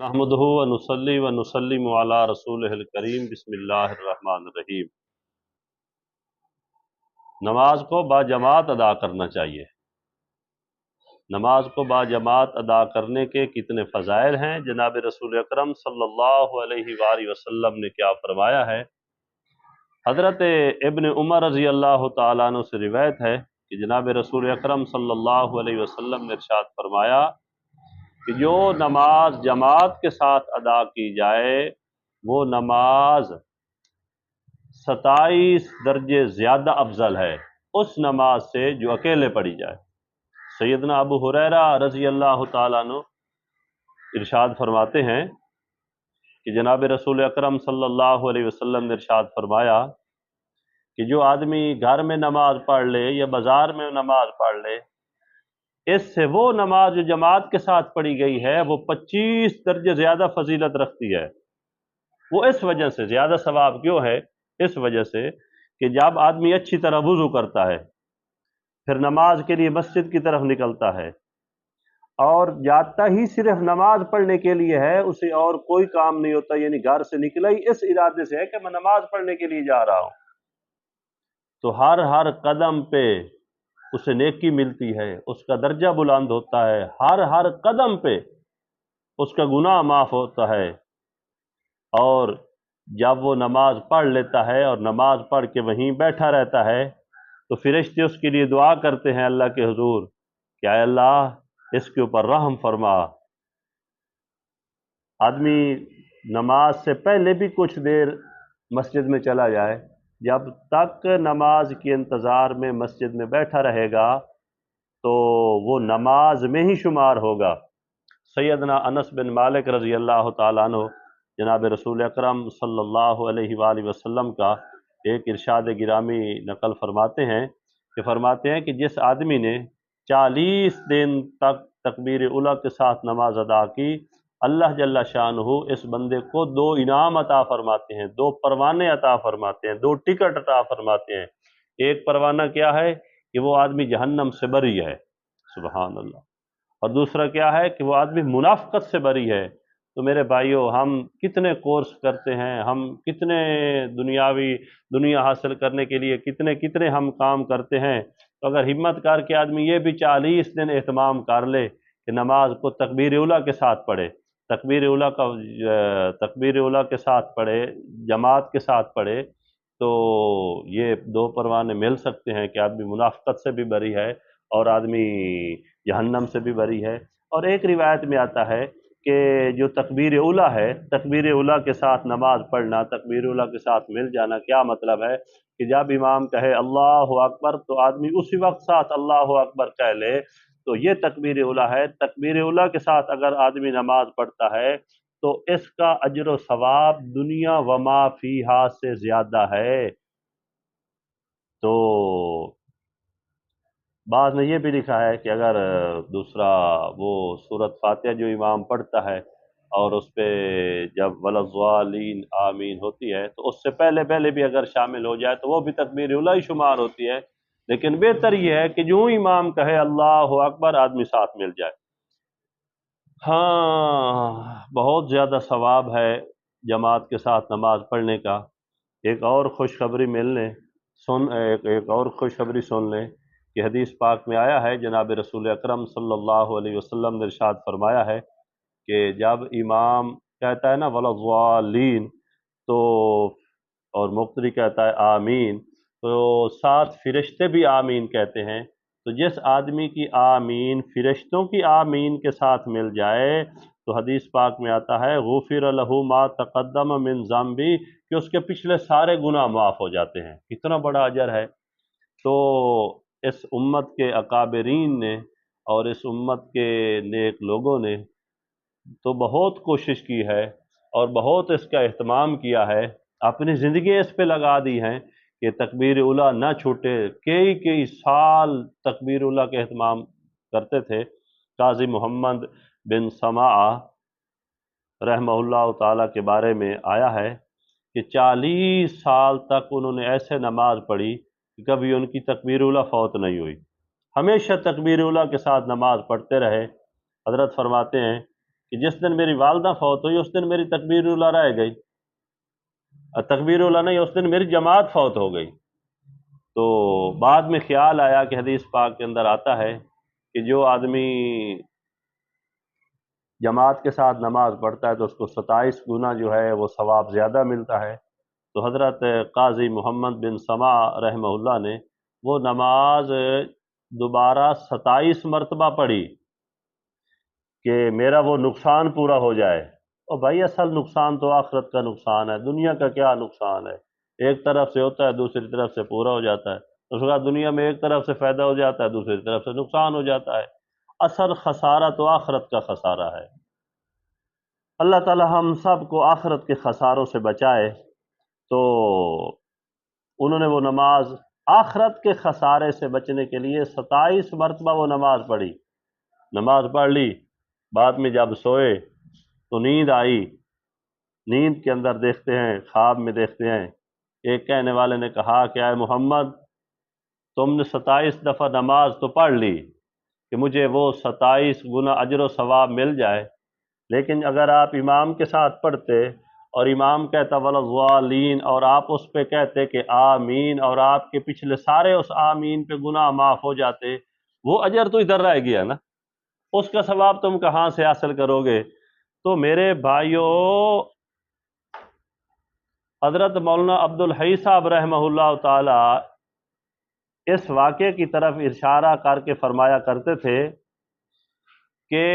नहमदुहु व नुसल्ली व नुसल्लिमु अला रसूलिहिल करीम बिस्मिल्लाहिर रहमानिर रहीम। नमाज को बाजमात अदा करना चाहिए। नमाज को बाजमात अदा करने के कितने फ़ज़ाइल हैं। जनाब रसूल अकरम सल्लल्लाहु अलैहि वसल्लम ने क्या फरमाया है। हज़रत इब्न उमर रज़ी अल्लाह तआला अन्हु से रिवायत है कि जनाब रसूल अकरम सल्लल्लाहु अलैहि वसल्लम ने इरशाद फरमाया कि जो नमाज जमात के साथ अदा की जाए वो नमाज 27 दर्जे ज़्यादा अफजल है उस नमाज से जो अकेले पढ़ी जाए। सैयदना अबू हुरैरा रज़ी अल्लाह तआला अन्हु इरशाद फरमाते हैं कि जनाब रसूल अकरम सल्लल्लाहु अलैहि वसल्लम ने इरशाद फरमाया कि जो आदमी घर में नमाज पढ़ ले या बाज़ार में नमाज पढ़ ले, इससे वो नमाज जो जमात के साथ पढ़ी गई है वो 25 दर्जे ज़्यादा फजीलत रखती है। वो इस वजह से ज़्यादा सवाब क्यों है? इस वजह से कि जब आदमी अच्छी तरह वज़ू करता है, फिर नमाज के लिए मस्जिद की तरफ निकलता है और जाता ही सिर्फ नमाज पढ़ने के लिए है, उसे और कोई काम नहीं होता, यानी घर से निकला ही इस इरादे से है कि मैं नमाज पढ़ने के लिए जा रहा हूँ, तो हर हर कदम पे उसे नेकी मिलती है, उसका दर्जा बुलंद होता है, हर हर कदम पे उसका गुनाह माफ़ होता है। और जब वो नमाज पढ़ लेता है और नमाज पढ़ के वहीं बैठा रहता है तो फिरिश्ते उसके लिए दुआ करते हैं अल्लाह के हुजूर, क्या अल्लाह इसके ऊपर रहम फरमा। आदमी नमाज से पहले भी कुछ देर मस्जिद में चला जाए, जब तक नमाज के इंतज़ार में मस्जिद में बैठा रहेगा तो वो नमाज में ही शुमार होगा। सैयदना अनस बिन मालिक रज़ी अल्लाह तआला अन्हु जनाब रसूल अकरम सल्लल्लाहु अलैहि वसल्लम का एक इरशाद गिरामी नकल फरमाते हैं कि जिस आदमी ने 40 दिन तक तकबीर उला के साथ नमाज अदा की, अल्लाह जल्ला शानुहु इस बंदे को 2 इनाम अता फरमाते हैं, 2 परवाने अता फरमाते हैं, 2 टिकट अता फरमाते हैं। एक परवाना क्या है कि वो आदमी जहन्नम से बरी है, सुबहान अल्लाह, और दूसरा क्या है कि वो आदमी मुनाफ़क़त से बरी है। तो मेरे भाइयों, हम कितने कोर्स करते हैं, हम कितने दुनिया हासिल करने के लिए कितने कितने हम काम करते हैं, तो अगर हिम्मत करके आदमी ये भी 40 दिन एहतमाम कर ले कि नमाज को तकबीर उला के साथ पढ़े, तकबीर उला के साथ पढ़े, जमात के साथ पढ़े, तो ये 2 परवाने मिल सकते हैं कि आदमी मुनाफ़क़त से भी बरी है और आदमी जहन्नम से भी बरी है। और एक रिवायत में आता है कि जो तकबीर उला है, तकबीर उला के साथ नमाज पढ़ना, तकबीर उला के साथ मिल जाना, क्या मतलब है कि जब इमाम कहे अल्लाहु अकबर तो आदमी उसी वक्त साथ अल्लाहु अकबर कह ले, तो ये तकबीर उला है। तकबीर उला के साथ अगर आदमी नमाज पढ़ता है तो इसका अजर व सवाब दुनिया व मा फीहा से ज़्यादा है। तो बाद में ये भी लिखा है कि अगर दूसरा वो सूरत फातिहा जो इमाम पढ़ता है और उस पे जब वलज़्ज़ालीन आमीन होती है तो उससे पहले पहले भी अगर शामिल हो जाए तो वो भी तकबीर उला ही शुमार होती है। लेकिन बेहतर ये है कि जो इमाम कहे अल्लाहु अकबर आदमी साथ मिल जाए। हाँ, बहुत ज़्यादा सवाब है जमात के साथ नमाज पढ़ने का। एक और खुशखबरी एक और खुशखबरी सुन लें कि हदीस पाक में आया है, जनाब रसूल अकरम सल्लल्लाहु अलैहि वसल्लम ने इरशाद फरमाया है कि जब इमाम कहता है ना वलज़्ज़ालीन, तो और मुक़्तदी कहता है आमीन, तो साथ फ़िरिश्ते भी आमीन कहते हैं। तो जिस आदमी की आमीन फ़िरिश्तों की आमीन के साथ मिल जाए तो हदीस पाक में आता है गुफ़िर लहू मा तक़द्दम मिन ज़म्बी, कि उसके पिछले सारे गुनाह माफ़ हो जाते हैं। कितना बड़ा अजर है। तो इस उम्मत के अकाबरीन ने और इस उम्मत के नेक लोगों ने तो बहुत कोशिश की है और बहुत इसका एहतमाम किया है, अपनी ज़िंदगी इस पे लगा दी हैं कि तकबीर उला ना छूटे। कई कई साल तकबीर उला के एहतमाम करते थे। काज़ी मोहम्मद बिन समा रहमहुल्लाह ताला के बारे में आया है कि 40 साल तक उन्होंने ऐसे नमाज पढ़ी कि कभी उनकी तकबीर उला फौत नहीं हुई, हमेशा तकबीर उला के साथ नमाज पढ़ते रहे। हज़रत फरमाते हैं کہ جس دن میری والدہ فوت ہوئی اس دن میری تکبیر اولیٰ رہ گئی، اور تکبیر اولیٰ نہیں، اس دن میری جماعت فوت ہو گئی۔ تو بعد میں خیال آیا کہ حدیث پاک کے اندر آتا ہے کہ جو آدمی جماعت کے ساتھ نماز پڑھتا ہے تو اس کو 27 گنا جو ہے وہ ثواب زیادہ ملتا ہے۔ تو حضرت قاضی محمد بن سما رحمہ اللہ نے وہ نماز دوبارہ 27 مرتبہ پڑھی کہ میرا وہ نقصان پورا ہو جائے۔ اور بھائی اصل نقصان تو آخرت کا نقصان ہے، دنیا کا کیا نقصان ہے؟ ایک طرف سے ہوتا ہے دوسری طرف سے پورا ہو جاتا ہے، اس کے بعد دنیا میں ایک طرف سے فائدہ ہو جاتا ہے دوسری طرف سے نقصان ہو جاتا ہے۔ اصل خسارہ تو آخرت کا خسارہ ہے۔ اللہ تعالی ہم سب کو آخرت کے خساروں سے بچائے۔ تو انہوں نے وہ نماز آخرت کے خسارے سے بچنے کے لیے 27 مرتبہ وہ نماز پڑھی، نماز پڑھ لی۔ بعد میں جب سوئے تو نیند آئی، نیند کے اندر دیکھتے ہیں، خواب میں دیکھتے ہیں، ایک کہنے والے نے کہا کہ اے محمد تم نے 27 دفعہ نماز تو پڑھ لی کہ مجھے وہ 27 گنا اجر و ثواب مل جائے، لیکن اگر آپ امام کے ساتھ پڑھتے اور امام کہتا وَلَضَّالِّينَ اور آپ اس پہ کہتے کہ آمین اور آپ کے پچھلے سارے اس آمین پہ گناہ معاف ہو جاتے، وہ اجر تو ادھر رہ گیا نا، اس کا ثواب تم کہاں سے حاصل کرو گے؟ تو میرے بھائیوں، حضرت مولانا عبدالحی صاحب رحمہ اللہ تعالی اس واقعے کی طرف اشارہ کر کے فرمایا کرتے تھے کہ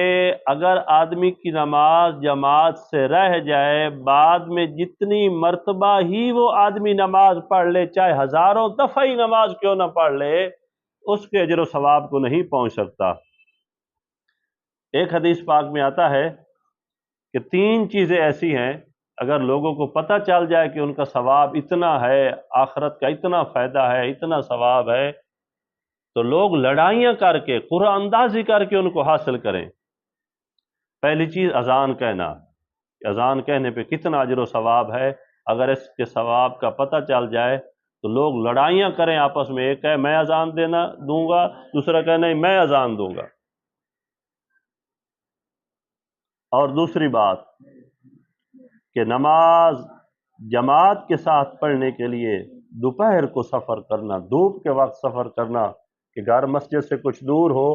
اگر آدمی کی نماز جماعت سے رہ جائے، بعد میں جتنی مرتبہ ہی وہ آدمی نماز پڑھ لے، چاہے ہزاروں دفعہ ہی نماز کیوں نہ پڑھ لے، اس کے اجر و ثواب کو نہیں پہنچ سکتا۔ ایک حدیث پاک میں آتا ہے کہ 3 چیزیں ایسی ہیں اگر لوگوں کو پتہ چل جائے کہ ان کا ثواب اتنا ہے، آخرت کا اتنا فائدہ ہے، اتنا ثواب ہے، تو لوگ لڑائیاں کر کے، قرآن اندازی کر کے ان کو حاصل کریں۔ پہلی چیز اذان کہنا، اذان کہنے پہ کتنا اجر و ثواب ہے، اگر اس کے ثواب کا پتہ چل جائے تو لوگ لڑائیاں کریں آپس میں، ایک کہے میں اذان دوں گا، دوسرا کہے نہیں میں اذان دوں گا۔ اور دوسری بات کہ نماز جماعت کے ساتھ پڑھنے کے لیے دوپہر کو سفر کرنا، دھوپ کے وقت سفر کرنا، کہ گھر مسجد سے کچھ دور ہو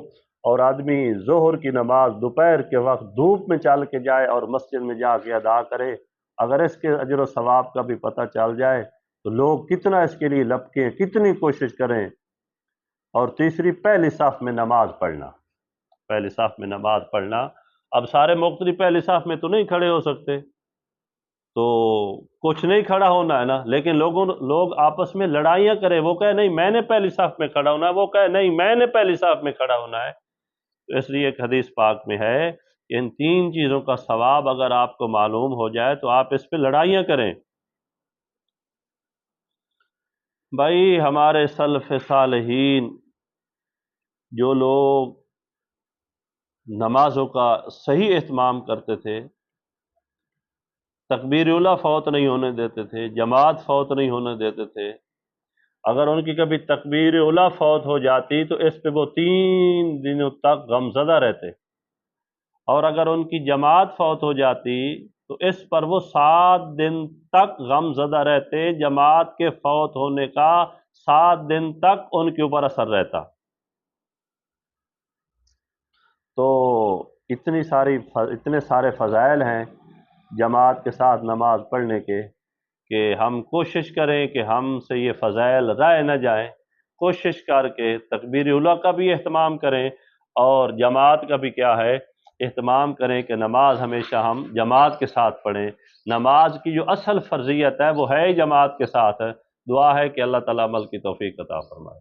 اور آدمی ظہر کی نماز دوپہر کے وقت دھوپ میں چل کے جائے اور مسجد میں جا کے ادا کرے، اگر اس کے اجر و ثواب کا بھی پتہ چل جائے تو لوگ کتنا اس کے لیے لپکیں، کتنی کوشش کریں۔ اور تیسری پہلی صف میں نماز پڑھنا، پہلی صف میں نماز پڑھنا۔ اب سارے مقتدی پہلی صف میں تو نہیں کھڑے ہو سکتے، تو کچھ نہیں کھڑا ہونا ہے نا، لیکن لوگ آپس میں لڑائیاں کریں، وہ کہے نہیں میں نے پہلی صف میں کھڑا ہونا ہے، وہ کہے نہیں میں نے پہلی صف میں کھڑا ہونا ہے۔ تو اس لیے ایک حدیث پاک میں ہے کہ ان 3 چیزوں کا ثواب اگر آپ کو معلوم ہو جائے تو آپ اس پہ لڑائیاں کریں۔ بھائی ہمارے سلف صالحین جو لوگ نمازوں کا صحیح اہتمام کرتے تھے، تکبیر اولیٰ فوت نہیں ہونے دیتے تھے، جماعت فوت نہیں ہونے دیتے تھے، اگر ان کی کبھی تکبیر اولیٰ فوت ہو جاتی تو اس پہ وہ 3 دنوں تک غمزدہ رہتے، اور اگر ان کی جماعت فوت ہو جاتی تو اس پر وہ 7 دن تک غمزدہ رہتے، جماعت کے فوت ہونے کا 7 دن تک ان کے اوپر اثر رہتا۔ تو اتنے سارے فضائل ہیں جماعت کے ساتھ نماز پڑھنے کے کہ ہم کوشش کریں کہ ہم سے یہ فضائل رائے نہ جائیں، کوشش کر کے تکبیر اولیٰ کا بھی اہتمام کریں اور جماعت کا بھی کیا ہے اہتمام کریں کہ نماز ہمیشہ ہم جماعت کے ساتھ پڑھیں۔ نماز کی جو اصل فرضیت ہے وہ ہے جماعت کے ساتھ ہے۔ دعا ہے کہ اللہ تعالیٰ عمل کی توفیق عطا فرمائے۔